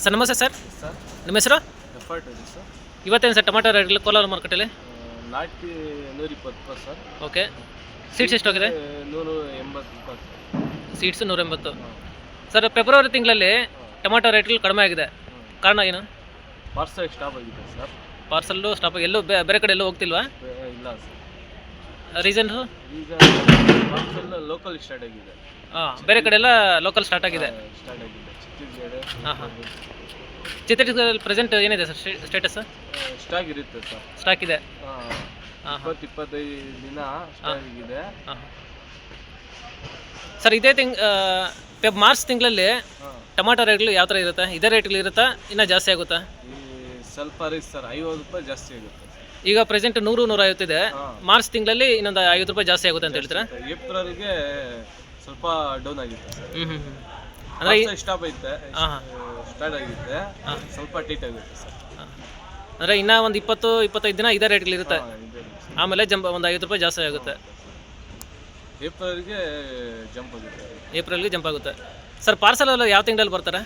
Sir ನಮಸ್ತೆ sir, sir ನಿಮ್ಮ ಹೆಸರು? ಎಫರ್ಟ್ ಇದೆ ಸರ್. ಇವತ್ತೇನು ಸರ್ ಟೊಮಾಟೊ ರೇಟ್ ಕೋಲಾರ ಮಾರ್ಕೆಟಲ್ಲಿ? ನಾಟಿ 120 ರೂಪಾಯಿ ಸರ್. ಓಕೆ. ಸೀಡ್ಸ್ ಎಷ್ಟಾಗಿದೆ? 180 ರೂಪಾಯಿ ಸರ್. ಸೀಡ್ಸ್ 180. ಸರ್ ಫೆಬ್ರವರಿ ತಿಂಗಳಲ್ಲಿ ಟೊಮಾಟೊ ರೇಟ್ಗಳು ಕಡಿಮೆ ಆಗಿದೆ, ಕಾರಣ ಏನು? ಪಾರ್ಸಲ್ ಸ್ಟಾಪ್ ಆಗಿದೆ ಸರ್. ಪಾರ್ಸಲ್ಲು ಸ್ಟಾಪ್, ಎಲ್ಲೂ ಬೇರೆ ಕಡೆ ಎಲ್ಲೂ ಹೋಗ್ತಿಲ್ವಾ? ಇಲ್ಲ ಸರ್. ರೀಸನ್ಸು? ಈಗ ಪಾರ್ಸಲ್ ಲೋಕಲ್ ಸ್ಟಾರ್ಟ್ ಆಗಿದೆ. ಹಾಂ, ಬೇರೆ ಕಡೆ ಎಲ್ಲ ಲೋಕಲ್ ಸ್ಟಾರ್ಟ್ ಆಗಿದೆ. ಸ್ಟಾರ್ಟ್ ಆಗಿದೆ ಛತ್ತೀಸ್ಗಢ. ಹಾಂ ಹಾಂ. ಛತ್ತೀಸ್ಗಢದಲ್ಲಿ ಪ್ರೆಸೆಂಟ್ ಏನಿದೆ ಸರ್ ಸ್ಟೇಟಸ್? ಸ್ಟಾಕ್ ಇರುತ್ತೆ ಸರ್. ಸ್ಟಾಕ್ ಇದೆ. ಹಾಂ, 20-25 ದಿನ ಸ್ಟಾಕ್ ಇದೆ. ಹಾಂ ಸರ್, ಇದೇ ಮಾರ್ಚ್ ತಿಂಗಳಲ್ಲಿ ಟೊಮಾಟೊ ರೇಟ್ಗಳು ಯಾವ ಥರ ಇರುತ್ತೆ? ಇದೇ ರೇಟ್ಗಳು ಇರುತ್ತಾ, ಇನ್ನೂ ಜಾಸ್ತಿ ಆಗುತ್ತಾ? ಈ ಸ್ವಲ್ಪ ರೀಸ್ ಸರ್, 50 ರೂಪಾಯಿ ಜಾಸ್ತಿ ಆಗುತ್ತೆ. ಈಗ ಪ್ರೆಸೆಂಟ್ 100-150 ಇದೆ. ಮಾರ್ಚ್ ತಿಂಗಳಲ್ಲಿ ಇನ್ನೊಂದು 50 ರೂಪಾಯಿ ಜಾಸ್ತಿ ಆಗುತ್ತೆ ಅಂತ ಹೇಳ್ತೀರಾ? ಏಪ್ರಿಲ್ಗೆ ಸ್ವಲ್ಪ ಡೌನ್ ಆಗಿದೆ ಸರ್. ಅಂದರೆ ಸ್ಟಾಪ್ ಐತೆ, ಸ್ಟಾರ್ಟ್ ಆಗಿದೆ, ಸ್ವಲ್ಪ ಟೈಟ್ ಆಗುತ್ತೆ ಸರ್. ಅಂದರೆ ಇನ್ನೂ ಒಂದು 20-25 ದಿನ ಇದೇ ರೇಟ್ಗಳಿರುತ್ತೆ, ಆಮೇಲೆ ಒಂದು 50 ರೂಪಾಯಿ ಜಾಸ್ತಿ ಆಗುತ್ತೆ. ಏಪ್ರಿಲ್ಗೆ ಜಂಪ್ ಆಗುತ್ತೆ. ಏಪ್ರಿಲ್ಗೆ ಜಂಪ್ ಆಗುತ್ತೆ. ಸರ್ ಪಾರ್ಸಲ್ ಎಲ್ಲ ಯಾವ ತಿಂಗಳಲ್ಲಿ ಬರ್ತಾರೆ?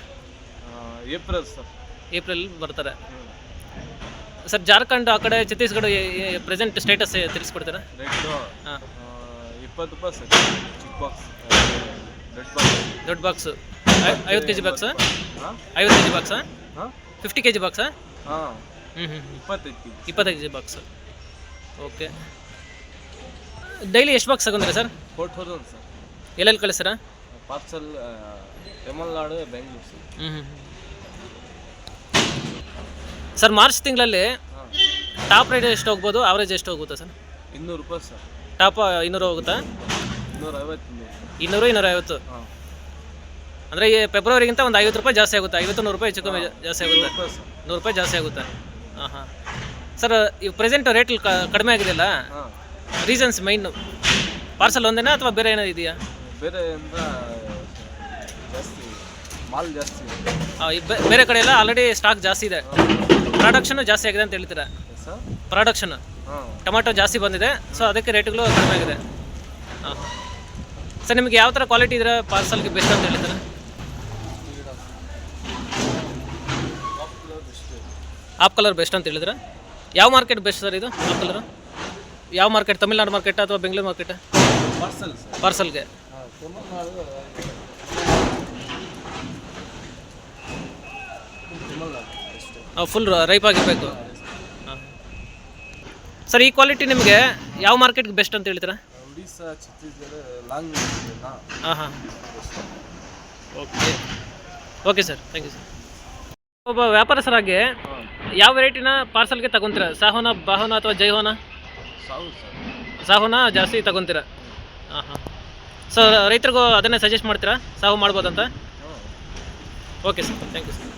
April sir. ಏಪ್ರಿಲ್ ಬರ್ತಾರೆ. ಸರ್ ಜಾರ್ಖಂಡ್ ಆ ಕಡೆ ಛತ್ತೀಸ್ಗಢ ಪ್ರೆಸೆಂಟ್ ಸ್ಟೇಟಸ್ ತಿಳಿಸ್ಕೊಡ್ತೀರಾ? ರೇಟು ಹಾಂ, 20 ರೂಪಾಯಿ ಸರ್. ಚಿಕ್ಕ ಬಾಕ್ಸ್, ದೊಡ್ಡ ಬಾಕ್ಸು 50 kg ಬಾಕ್ಸಾ? ಹಾಂ, 50 kg ಬಾಕ್ಸಾ? ಹಾಂ, 50 kg ಬಾಕ್ಸಾ? ಹಾಂ, ಹ್ಞೂ 25 kg ಬಾಕ್ಸು. ಓಕೆ. ಡೈಲಿ ಎಷ್ಟು ಬಾಕ್ಸ್ ತಗೊಂಡ್ರೆ ಸರ್? 4000 ಸರ್. ಎಲ್ಲೆಲ್ಲಿ ಕಳಿಸ್ತೀರಾ? Parcel Tamil Nadu, Bengaluru sir. Sir March ತಿಂಗಳಲ್ಲಿ ಹಾಂ, ಟಾಪ್ ರೇಟ್ ಎಷ್ಟು ಹೋಗ್ಬೋದು, ಆವ್ರೇಜ್ ಎಷ್ಟು ಹೋಗುತ್ತೆ ಸರ್? 200 ರೂಪಾಯಿ ಸರ್. ಟಾಪ್ 200 ಹೋಗುತ್ತಾ? 250. 200-250. ಹಾಂ, ಅಂದರೆ ಈ ಫೆಬ್ರವರಿಗಿಂತ ಒಂದು 50 ರೂಪಾಯಿ ಜಾಸ್ತಿ ಆಗುತ್ತೆ, 50-100 ರೂಪಾಯಿ ಹೆಚ್ಚು ಕಮ್ಮಿ ಜಾಸ್ತಿ ಆಗುತ್ತೆ. 100 ರೂಪಾಯಿ ಸರ್. 100 ರೂಪಾಯಿ ಜಾಸ್ತಿ ಆಗುತ್ತೆ. ಹಾಂ ಹಾಂ. ಸರ್ ಈ ಪ್ರೆಸೆಂಟ್ ರೇಟ್ ಕಡಿಮೆ ಆಗಿದೆಯಲ್ಲ, ಹಾಂ, ರೀಸನ್ಸ್ ಮೈನು ಪಾರ್ಸಲ್ ಒಂದೇನಾ ಅಥವಾ ಬೇರೆ ಏನಾದ್ರು ಇದೆಯಾ? ಬೇರೆ ಅಂದ್ರೆ ಜಾಸ್ತಿ ಮಾಲ್ ಜಾಸ್ತಿ ಇದೆ. ಬೇರೆ ಕಡೆ ಎಲ್ಲ ಆಲ್ರೆಡಿ ಸ್ಟಾಕ್ ಜಾಸ್ತಿ ಇದೆ, ಪ್ರೊಡಕ್ಷನ್ ಜಾಸ್ತಿ ಆಗಿದೆ ಅಂತ ಹೇಳ್ತೀರಾ? ಸರ್. ಪ್ರೊಡಕ್ಷನ್ ಹಾಂ, ಟೊಮಾಟೊ ಜಾಸ್ತಿ ಬಂದಿದೆ, ಸೊ ಅದಕ್ಕೆ ರೇಟ್ಗಳು ಕಡಿಮೆ ಆಗಿದೆ. ಹಾಂ ಸರ್, ನಿಮಗೆ ಯಾವ ಥರ ಕ್ವಾಲಿಟಿ ಇದ್ರೆ ಪಾರ್ಸಲ್ಗೆ ಬೆಸ್ಟ್ ಅಂತ ಹೇಳ್ತೀರಾ? ಆಫ್ ಕಲರ್ ಬೆಸ್ಟ್ ಅಂತ ಹೇಳಿದ್ರೆ ಯಾವ ಮಾರ್ಕೆಟ್ ಬೆಸ್ಟ್ ಸರ್ ಇದು? ಆಫ್ ಕಲರು ಯಾವ ಮಾರ್ಕೆಟ್? ತಮಿಳ್ನಾಡು ಮಾರ್ಕೆಟ್ ಅಥವಾ ಬೆಂಗಳೂರು ಮಾರ್ಕೆಟ್? Parcel sir. ಪಾರ್ಸಲ್ಗೆ ತಮಿಳ್ನಾಡು ಅಷ್ಟೇ. ಫುಲ್ ರೈಪ್ ಆಗಿರಬೇಕು. ಹಾಂ ಸರ್, ಈ ಕ್ವಾಲಿಟಿ ನಿಮಗೆ ಯಾವ ಮಾರ್ಕೆಟ್ಗೆ ಬೆಸ್ಟ್ ಅಂತ ಹೇಳ್ತೀರಾ? ಒಡಿಸ್ಸಾ, ಛತ್ತೀಸ್ಗಢ, ಲಾಂಗ್. ಹಾಂ ಹಾಂ. Okay okay sir, thank you sir. ಒಬ್ಬ ವ್ಯಾಪಾರಸ್ಥರಾಗಿ ಯಾವ ವೆರೈಟಿನ ಪಾರ್ಸಲ್ಗೆ ತಗೊತೀರಾ? ಸಾಹೋನ, ಬಾಹೋನ ಅಥವಾ ಜೈಹೋನ? ಸಾವು ಸರ್. ಸಾಹುನ ಜಾಸ್ತಿ ತಗೊತೀರಾ? ಹಾಂ ಹಾಂ. ಸರ್ ರೈತರಿಗೂ ಅದನ್ನೇ ಸಜೆಸ್ಟ್ ಮಾಡ್ತೀರಾ, ಸಾಹು ಮಾಡ್ಬೋದಂತ? ಹಾಂ. Okay sir, thank you sir.